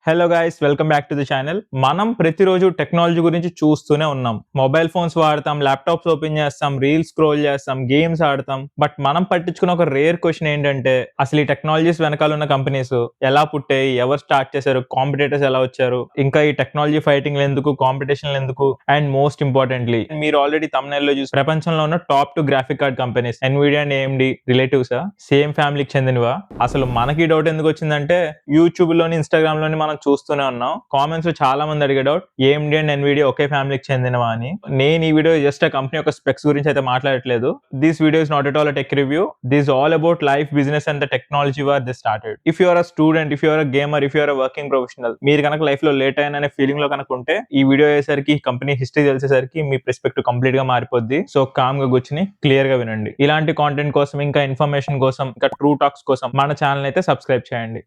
Hello guys, welcome back to the channel. మనం ప్రతిరోజు technology గురించి చూస్తూనే ఉన్నాం. మొబైల్ ఫోన్స్ వాడతాం, ల్యాప్టాప్స్ ఓపెన్ చేస్తాం, రీల్స్ స్క్రోల్ చేస్తాం, గేమ్స్ ఆడతాం. బట్ మనం పట్టించుకున్న ఒక రేర్ క్వశ్చన్ ఏంటంటే, అసలు ఈ టెక్నాలజీస్ వెనకాల ఉన్న కంపెనీస్ ఎలా పుట్టాయి, ఎవరు స్టార్ట్ చేశారు, కాంపిటేటర్స్ ఎలా వచ్చారు, ఇంకా ఈ టెక్నాలజీ ఫైటింగ్ ఎందుకు, కాంపిటీషన్ ఎందుకు, అండ్ మోస్ట్ ఇంపార్టెంట్లీ మీరు ఆల్రెడీ thumbnail లో చూసి ప్రపంచంలో ఉన్న top 2 graphic card companies Nvidia and AMD relatives same ఫ్యామిలీకి చెందినవా? అసలు మనకి డౌట్ ఎందుకు వచ్చిందంటే, యూట్యూబ్ లోని, ఇన్స్టాగ్రామ్ లోని మనం చూస్తూనే ఉన్నాం. కామెంట్స్ లో చాలా మంది అడిగే డౌట్, ఏఎండి అండ్ ఎన్విడియా ఒకే ఫ్యామిలీకి చెందినవా అని. నేను ఈ వీడియో జస్ట్ ఆ కంపెనీ యొక్క స్పెక్స్ గురించి అయితే మాట్లాడట్లేదు. This video is not at all a tech review. This all about life, business and the technology where they started. If you are a student, if you are a gamer, if you are a working professional, మీరు కనుక life లో late అయిన feeling లో కనుక ఉంటే, ఈ video అయ్యేసరికి company history తెలిసేసరికి మీ perspective complete గా మారిపోద్ది. సో కామ్ గా కూర్చుని క్లియర్ గా వినండి. ఇలాంటి కాంటెంట్ కోసం, ఇంకా ఇన్ఫర్మేషన్ కోసం, ఇంకా ట్రూ టాక్స్ కోసం మన ఛానల్ అయితే సబ్స్క్రైబ్ చేయండి.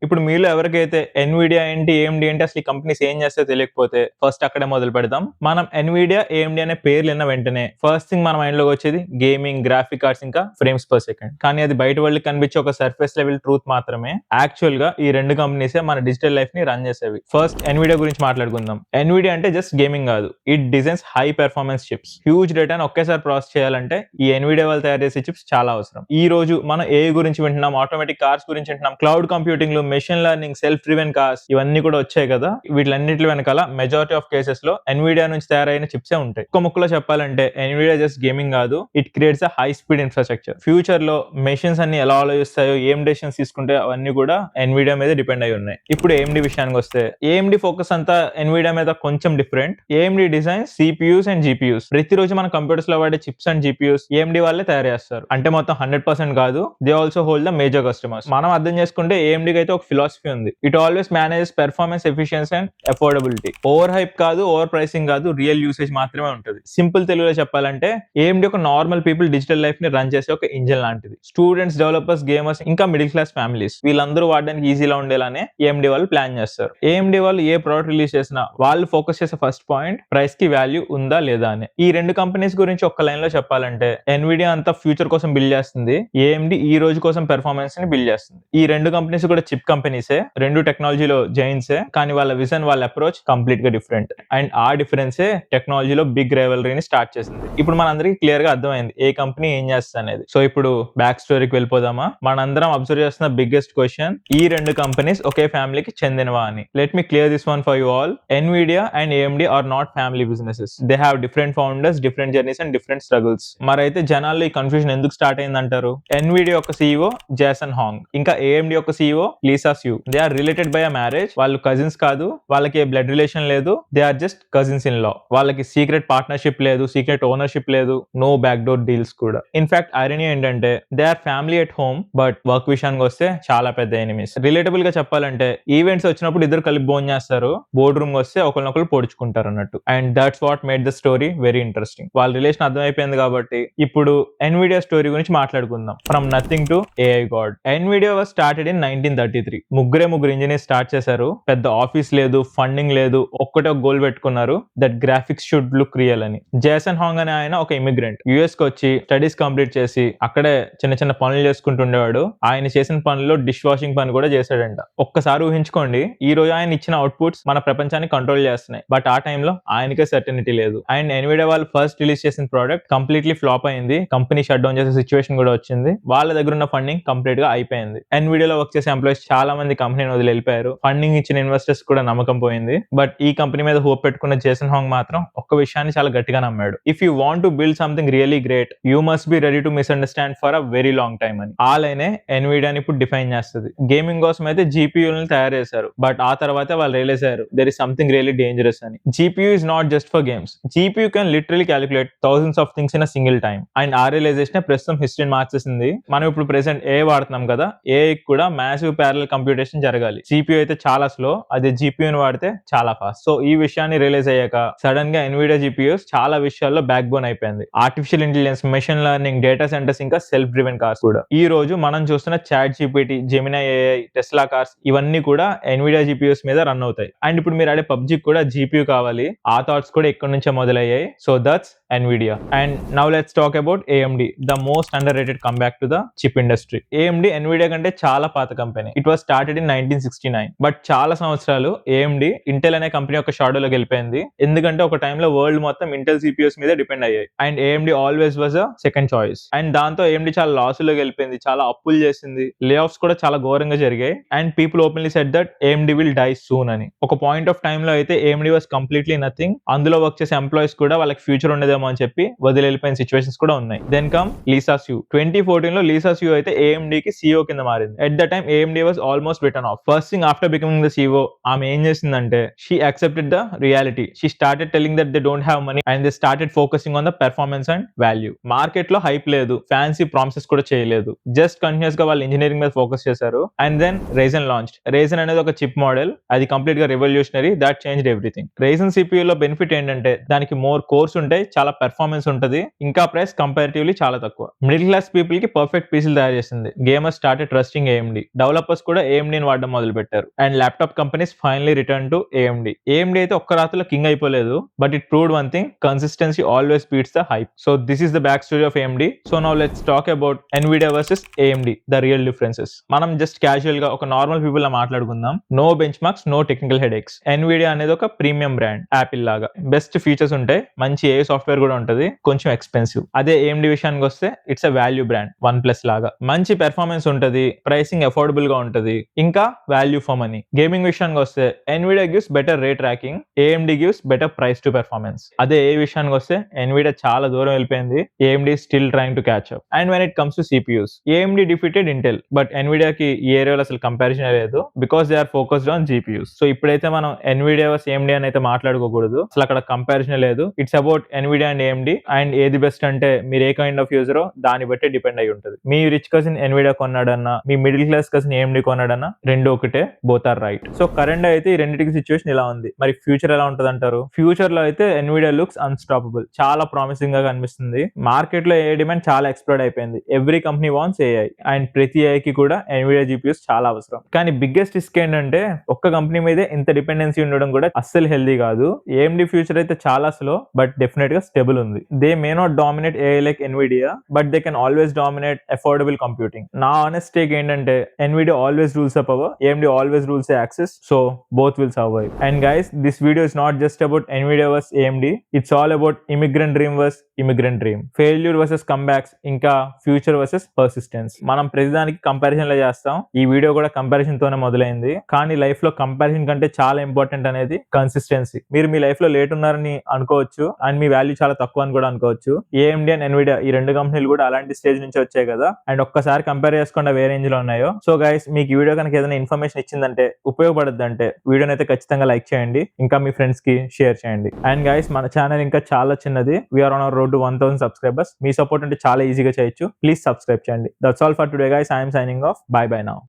ఇప్పుడు మీలో ఎవరికైతే ఎన్విడియా ఏంటి, ఏఎండి ఏంటి, అసలు ఈ కంపెనీస్ ఏం చేస్తాయో తెలియకపోతే ఫస్ట్ అక్కడే మొదలు పెడదాం. మనం ఎన్విడియా, ఏఎండి అనే పేర్లు విన్న వెంటనే ఫస్ట్ థింగ్ మన మైండ్ లోకి వచ్చేది గేమింగ్, గ్రాఫిక్ కార్డ్స్, ఇంకా ఫ్రేమ్స్ పర్ సెకండ్. కానీ అది బయట వాళ్ళకి కనిపించే ఒక సర్ఫేస్ లెవెల్ ట్రూత్ మాత్రమే. యాక్చువల్ గా ఈ రెండు కంపెనీసే మన డిజిటల్ లైఫ్ ని రన్ చేసేవి. ఫస్ట్ ఎన్విడియా గురించి మాట్లాడుకుందాం. ఎన్విడియా అంటే జస్ట్ గేమింగ్ కాదు, it designs high performance chips. Huge డేటాను ఒకేసారి ప్రాసెస్ చేయాలంటే ఈ ఎన్విడియా వాళ్ళు తయారు చేసే చిప్స్ చాలా అవసరం. ఈ రోజు మనం ఏ గురించి వింటున్నాం, ఆటోమేటిక్ కార్స్ గురించి వింటున్నాం, క్లౌడ్ కంప్యూటింగ్ లో machine learning, self driven cars, ఇవన్నీ కూడా వచ్చాయి కదా. వీటిలన్నిటి వెనకాల మెజారిటీ ఆఫ్ కేసెస్ లో ఎన్విడియా నుంచి తయారైన చిప్సే ఉంటాయి. ఒక ముక్కలో చెప్పాలంటే ఎన్విడియా జస్ట్ గేమింగ్ కాదు, it creates a high speed infrastructure. Future లో మెషిన్స్ అన్ని ఎలా ఆలోచిస్తాయో, ఏం డెసిషన్స్ తీసుకుంటే అవన్నీ కూడా ఎన్విడియా మీద డిపెండ్ అయి ఉన్నాయి. ఇప్పుడు ఏఎండి విషయానికి వస్తే, ఏఎండి ఫోకస్ అంతా ఎన్విడియా మీద కొంచెం different. AMD designs CPUs and GPUs. ప్రతిరోజు మన కంప్యూటర్స్ లో వాడే చిప్స్ అండ్ జిపియూస్ ఏఎండి వాళ్ళే తయారు చేస్తారు. అంటే మొత్తం 100% కాదు, they also hold the major customers. మనం అర్థం చేసుకుంటే ఏఎండికి అయితే ఒక ఫిలాసఫీ ఉంది. It always manages performance, efficiency and affordability. Over hype కాదు, ఓవర్ ప్రైసింగ్ కాదు, రియల్ యూసేజ్ మాత్రమే ఉంటుంది. సింపుల్ తెలుగులో చెప్పాలంటే ఏఎండి ఒక నార్మల్ పీపుల్ డిజిటల్ లైఫ్ ని రన్ చేసే ఒక ఇంజిన్ లాంటిది. స్టూడెంట్స్, డెవలపర్స్, గేమర్స్, ఇంకా మిడిల్ క్లాస్ ఫ్యామిలీస్, వీళ్ళందరూ వాడడానికి ఈజీలా ఉండేలానే ఏఎండి వాళ్ళు ప్లాన్ చేస్తారు. ఏఎండి వాళ్ళు ఏ ప్రోడక్ట్ రిలీజ్ చేసినా వాళ్ళు ఫోకస్ చేసే ఫస్ట్ పాయింట్ ప్రైస్ కి వాల్యూ ఉందా లేదా అని. ఈ రెండు కంపెనీస్ గురించి ఒక్క లైన్ లో చెప్పాలంటే, ఎన్విడియా అంతా ఫ్యూచర్ కోసం బిల్డ్ చేస్తుంది, ఏఎండి ఈ రోజు కోసం పెర్ఫార్మెన్స్ ని బిల్డ్ చేస్తుంది. ఈ రెండు కంపెనీస్ కూడా చిప్ కంపెనీసే, రెండు టెక్నాలజీలో జైన్సే, కానీ వాళ్ళ విజన్, వాళ్ళ అప్రోచ్ కంప్లీట్ గా డిఫరెంట్. అండ్ ఆ డిఫరెన్సే టెక్నాలజీలో బిగ్ రైవలరీని స్టార్ట్ చేసింది. ఇప్పుడు మనందరికీ క్లియర్ గా అర్థమైంది ఏ కంపెనీ ఏం చేస్తుంది అనేది. సో ఇప్పుడు బ్యాక్ స్టోరీకి వెళ్ళిపోదామా? మనందరం అబ్జర్వ్ చేస్తున్న బిగ్గెస్ట్ క్వశ్చన్, ఈ రెండు కంపెనీస్ ఒకే ఫ్యామిలీకి చెందినవా అని. Let me clear this one for you all. Nvidia and AMD are not family businesses. They have different founders, different journeys and different struggles. మరైతే జనాల్లో ఈ కన్ఫ్యూజన్ ఎందుకు స్టార్ట్ అయిందంటారు? ఎన్విడియా యొక్క CEO జేసన్ హాంగ్, ఇంకా ఏఎండి యొక్క CEO Lisa Su. They are related by a marriage. వాళ్ళు cousins కాదు, వాళ్ళకి బ్లడ్ రిలేషన్ లేదు, they are just cousins in law. వాళ్ళకి సీక్రెట్ పార్ట్నర్షిప్ లేదు, సీక్రెట్ ఓనర్షిప్ లేదు, నో బ్యాక్ డోర్ డీల్స్ కూడా. ఇన్ఫాక్ట్ ఐరనీ ఏంటంటే, they are family at home, but work విషయానికి వస్తే చాలా పెద్ద ఎనిమీస్. రిలేటబుల్ గా చెప్పాలంటే, ఈవెంట్స్ వచ్చినప్పుడు ఇద్దరు కలిపి భోజనం చేస్తారు, బోర్డ్ రూమ్ వస్తే ఒకరినొకరు పొడుచుకుంటారు అన్నట్టు. And that's what made the story very interesting. వాళ్ళ రిలేషన్ అర్థమైపోయింది కాబట్టి ఇప్పుడు ఎన్విడియా స్టోరీ గురించి మాట్లాడుకుందాం. From nothing to AI God. Nvidia was started in 1933. ముగ్గురు ఇంజనీర్స్ స్టార్ట్ చేశారు. పెద్ద ఆఫీస్ లేదు, ఫండింగ్ లేదు, ఒక్కటే ఒక గోల్ పెట్టుకున్నారు, that graphics should look real అని. జేసన్ హాంగ్ అనే ఆయన ఒక ఇమిగ్రెంట్, యుఎస్ కి వచ్చి స్టడీస్ కంప్లీట్ చేసి అక్కడే చిన్న చిన్న పనులు చేసుకుంటుండేవాడు. ఆయన చేసిన పనుల్లో డిష్ వాషింగ్ పని కూడా చేశాడంట. ఒక్కసారి ఊహించుకోండి, ఈ రోజు ఆయన ఇచ్చిన అవుట్పుట్స్ మన ప్రపంచాన్ని కంట్రోల్ చేస్తున్నాయి. బట్ ఆ టైంలో ఆయనకే సర్టెనిటీ లేదు. అండ్ ఎన్విడియా వాళ్ళు ఫస్ట్ రిలీజ్ చేసిన ప్రోడక్ట్ కంప్లీట్లీ ఫ్లాప్ అయింది. కంపెనీ షట్ డౌన్ చేసే సిచ్యువేషన్ కూడా వచ్చింది. వాళ్ళ దగ్గర ఉన్న ఫండింగ్ కంప్లీట్ గా అయిపోయింది. ఎన్విడియాలో వర్క్ చేసే ఎంప్లాయీస్ చాలా మంది కంపెనీని వదిలి వెళ్ళిపోయారు. ఫండింగ్ ఇచ్చిన ఇన్వెస్టర్స్ కూడా నమ్మకం పోయింది. బట్ ఈ కంపెనీ మీద హోప్ పెట్టుకున్న జేసన్ హాంగ్ మాత్రం ఒక్క విషయాన్ని చాలా గట్టిగా నమ్మాడు. If you want to build something really great, you must be ready to misunderstand for a very long time అని. ఆ లైనే ఎన్విడియాని ఇప్పుడు డిఫైన్ చేస్తుంది. గేమింగ్ కోసం అయితే జీపీయూలను తయారు చేశారు, బట్ ఆ తర్వాత వాళ్ళు రియలైజ్ అయ్యారు there is something really dangerous అని. GPU is not just for games. GPU can literally calculate thousands of things in a single time. And ఆ రియలైజేషన్ ప్రస్తుతం హిస్టరీని మార్చేసింది. మనం ఇప్పుడు ప్రెసెంట్ ఏ వాడుతున్నాం కదా, ఏ కూడా మ్యాసివ్ ప్యారలల్ కంప్యూటేషన్ జరగాలి. జీపీయూ అయితే చాలా స్లో, అదే జీపీయూని వాడితే చాలా ఫాస్ట్. సో ఈ విషయాన్ని రియలైజ్ అయ్యాక సడన్ గా ఎన్విడియా జీపీయూస్ చాలా విషయాల్లో బ్యాక్ బోన్ అయిపోయింది. Artificial intelligence, machine learning, data centres, ఇంకా సెల్ఫ్ డ్రివెన్ కార్స్ కూడా. ఈ రోజు మనం చూస్తున్న chat GPT, Gemini AI, Tesla cars, ఇవన్నీ కూడా ఎన్విడియా జీపీయూస్ మీద రన్ అవుతాయి. అండ్ ఇప్పుడు మీరు ఆడే పబ్జీ కూడా జీపీయూ కావాలి. ఆ థాట్స్ కూడా ఇక్కడ నుంచే మొదలయ్యాయి. So that's NVIDIA. And now let's talk about AMD, the most underrated comeback to the chip industry. AMD NVIDIA కంటే చాలా పాత company. It was was started in 1969. But చాలా సంవత్సరాలు AMD ఇంటెల్ అనే కంపెనీ యొక్క షాడోలోకి వెళ్ళిపోయింది. ఎందుకంటే ఒక టైంలో వరల్డ్ మొత్తం ఇంటెల్ CPUs మీద డిపెండ్ అయ్యాయి. And AMD always was a second choice. And దాంతో AMD చాలా లాసుల్లోకి వెళ్ళిపోయింది, చాలా అప్పులు చేసింది, లే ఆఫ్స్ కూడా చాలా ఘోరంగా జరిగాయి. And people openly said that AMD will die soon అని. ఒక పాయింట్ ఆఫ్ టైమ్ లో అయితే AMD వాస్ కంప్లీట్లీ నథింగ్. అందులో వర్క్ చేసే ఎంప్లాయీస్ కూడా వాళ్ళకి ఫ్యూచర్ ఉండదేమో అని చెప్పి వదిలి వెళ్ళిపోయిన సిచ్యువేషన్స్ కూడా ఉన్నాయి. Then come Lisa sue. 2014 లో లీసా స్యూ అయితే AMD కి CEO కింద మారింది. At the time AMD was almost return of. First thing after becoming the CEO ఆమె ఏం చేసిందంటే she accepted the reality. She started telling that they don't have money and they started focusing on the performance and value. Market లో hype లేదు, fancy promises కూడా చేయలేదు, just continuous గా వాళ్ళు engineering మీద ఫోకస్ చేశారు. And then Ryzen launched. Ryzen అనేది ఒక చిప్ మోడల్, అది కంప్లీట్ గా revolutionary, that changed everything. Ryzen CPU లో బెనిఫిట్ ఏంటంటే దానికి మోర్ కోర్స్ ఉంటాయి, చాలా పెర్ఫార్మెన్స్ ఉంటది, ఇంకా ప్రైస్ కంపారిటివ్లీ చాలా తక్కువ. మిడిల్ క్లాస్ పీపుల్ కి పర్ఫెక్ట్ పీసీలు తయారు చేసింది. Gamers started trusting AMD. Developers కూడా AMD ని వాడడం మొదలు పెట్టారు. And laptop companies finally return to AMD. AMD అయితే ఒక్క రాత్రిలో కింగ్ అయిపోలేదు, but it proved one thing, consistency always beats the hype. So this is the back story of AMD. So now let's talk about Nvidia versus AMD, the real differences. మనం just casual గా ఒక normal people లా మాట్లాడుకుందాం. No benchmarks, no technical headaches. Nvidia అనేది ఒక premium brand, Apple లాగా. Best features ఉంటాయి, మంచి ఏ సాఫ్ట్వేర్ కూడా ఉంటది, కొంచెం ఎక్స్పెన్సివ్. అదే AMD విషయానికి వస్తే it's a value brand, OnePlus లాగా. మంచి పెర్ఫార్మెన్స్ ఉంటది, ప్రైసింగ్ అఫోర్డబుల్ గా ఉంటది, ఇంకా వాల్యూ ఫర్ మనీ. గేమింగ్ విషయానికి వస్తే Nvidia gives better ray tracing, AMD gives better price to performance. అదే ఏ విషయానికి వస్తే Nvidia చాలా దూరం వెళ్ళిపోయింది, AMD still trying to catch up. And when it comes to CPUs, AMD defeated Intel, but Nvidia కి ఈ ఏరియాలో అసలు కంపారిజన్ లేదు, because they are focused on GPUs. So ఇప్పుడైతే మనం Nvidia వర్సెస్ AMD అని అయితే మాట్లాడుకోకూడదు, అసలు అక్కడ కంపారిజన్ లేదు. It's about Nvidia and AMD. And ఏది బెస్ట్ అంటే మీరు ఏ కైండ్ ఆఫ్ యూజరో దాన్ని బట్టి డిపెండ్ అయి ఉంటుంది. మీ రిచ్ కజిన్ Nvidia కొన్నాడన్నా, మీ మిడిల్ క్లాస్ కజిన్ AMD కొన్నాడన్నా, రెండు ఒకటే, both are right. So current అయితే ఈ రెండింటికి సిచ్యువేషన్ ఇలా ఉంది. మరి ఫ్యూచర్ ఎలా ఉంటుంది అంటారు? ఫ్యూచర్ లో అయితే Nvidia లుక్స్ అన్స్టాపబుల్, చాలా ప్రామిసింగ్ గా కనిపిస్తుంది. మార్కెట్ లో AI డిమాండ్ చాలా ఎక్స్ప్లోడ్ అయిపోయింది. Every company wants AI, and ప్రతి AI కి కూడా Nvidia GPUs చాలా అవసరం. కానీ బిగ్గెస్ట్ రిస్క్ ఏంటంటే ఒక్క కంపెనీ మీదే ఇంత డిపెండెన్సీ ఉండడం కూడా అస్సలు హెల్దీ కాదు. AMD ఫ్యూచర్ అయితే చాలా స్లో, బట్ డెఫినెట్ గా స్టేబుల్ ఉంది. They may not dominate AI like Nvidia, but they can always dominate affordable computing. నా ఆనెస్ట్ టేక్ ఏంటంటే Nvidia always rules the power, AMD always rules the access, so both will survive. And guys, this video is not just about Nvidia versus AMD, it's all about immigrant dream versus immigrant dream, failure versus comebacks, ఇంకా future versus persistence. మనం ప్రతిదానికి comparison లో చేస్తాం, ఈ video కూడా comparison తోనే మొదలైంది. కానీ లైఫ్ లో కంపారిజన్ కంటే చాలా ఇంపార్టెంట్ అనేది కన్సిస్టెన్సీ. మీరు మీ లైఫ్ లో లేట్ ఉన్నారని అనుకోవచ్చు, అండ్ మీ వాల్యూ చాలా తక్కువ అని కూడా అనుకోవచ్చు. AMD అండ్ Nvidia ఈ రెండు కంపెనీలు కూడా అలాంటి స్టేజ్ నుంచి వచ్చాయి కదా, అండ్ ఒక్కసారి కంపేర్ చేసుకుంటే వేరే రేంజ్ లో ఉన్నాయో. సో గైస్, మీకు ఈ వీడియో కనుక ఏదైనా ఇన్ఫర్మేషన్ ఇచ్చిందంటే, ఉపయోగపడద్దంటే వీడియోని అయితే ఖచ్చితంగా లైక్ చేయండి, ఇంకా మీ ఫ్రెండ్స్ కి షేర్ చేయండి. అండ్ గైస్, మన ఛానల్ ఇంకా చాలా చిన్నది, we're on our road to 1000 subscribers. మీ సపోర్ట్ అంటే చాలా ఈజీగా చేయొచ్చు, ప్లీజ్ సబ్స్క్రైబ్ చేయండి. That's all for today guys, I'm signing off. Bye bye now.